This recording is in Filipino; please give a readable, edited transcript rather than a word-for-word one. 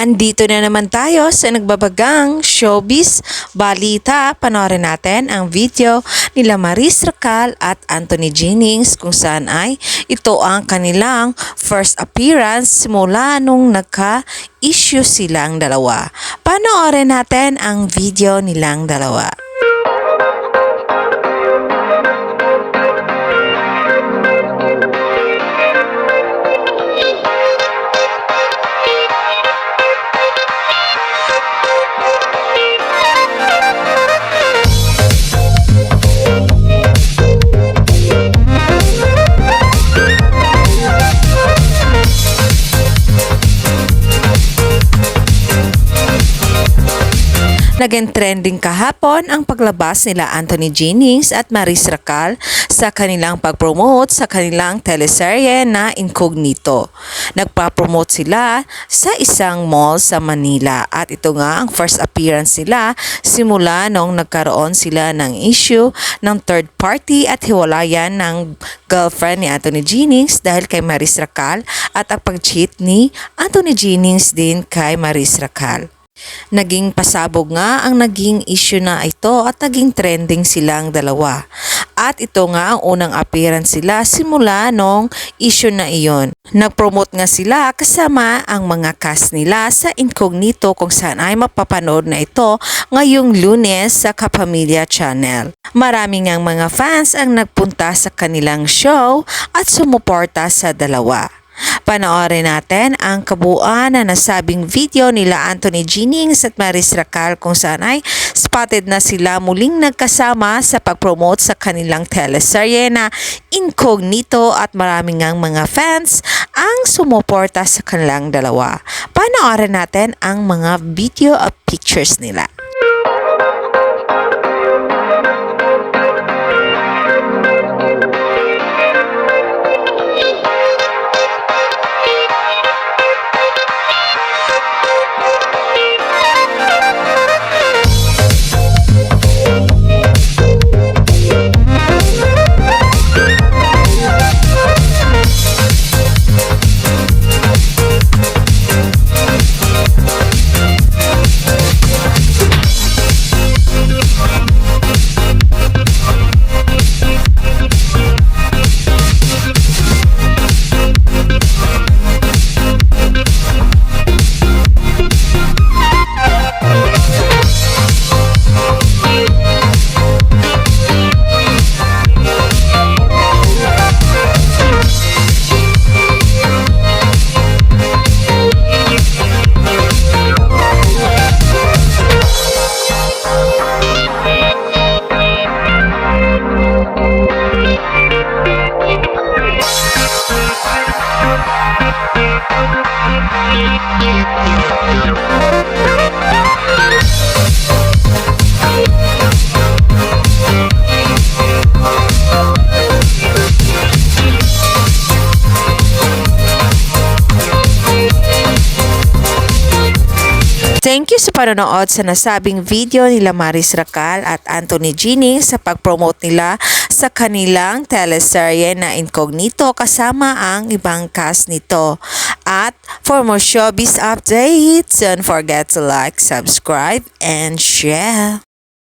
Andito na naman tayo sa nagbabagang showbiz balita. Panoorin natin ang video nila Maris Racal at Anthony Jennings kung saan ay ito ang kanilang first appearance simula nung nagka-issue silang dalawa. Panoorin natin ang video nilang dalawa. Naging trending kahapon ang paglabas nila Anthony Jennings at Maris Racal sa kanilang pag-promote sa kanilang teleserye na Incognito. Nagpa-promote sila sa isang mall sa Manila at ito nga ang first appearance nila simula nung nagkaroon sila ng issue ng third party at hiwalayan ng girlfriend ni Anthony Jennings dahil kay Maris Racal at ang pag-cheat ni Anthony Jennings din kay Maris Racal. Naging pasabog nga ang naging issue na ito at naging trending silang dalawa. At ito nga ang unang appearance sila simula nung issue na iyon. Nag-promote nga sila kasama ang mga cast nila sa Incognito kung saan ay mapapanood na ito ngayong Lunes sa Kapamilya Channel. Maraming ang mga fans ang nagpunta sa kanilang show at sumuporta sa dalawa. Panoorin natin ang kabuuan na nasabing video nila Anthony Jennings at Maris Racal kung saan ay spotted na sila muling nagkasama sa pag-promote sa kanilang teleserye na Incognito at maraming ang mga fans ang sumuporta sa kanilang dalawa. Panoorin natin ang mga video of pictures nila. Thank you sa panonood sa nasabing video nila Maris Racal at Anthony Jennings sa pag-promote nila sa kanilang teleserye na Incognito kasama ang ibang cast nito. At for more showbiz updates, don't forget to like, subscribe, and share.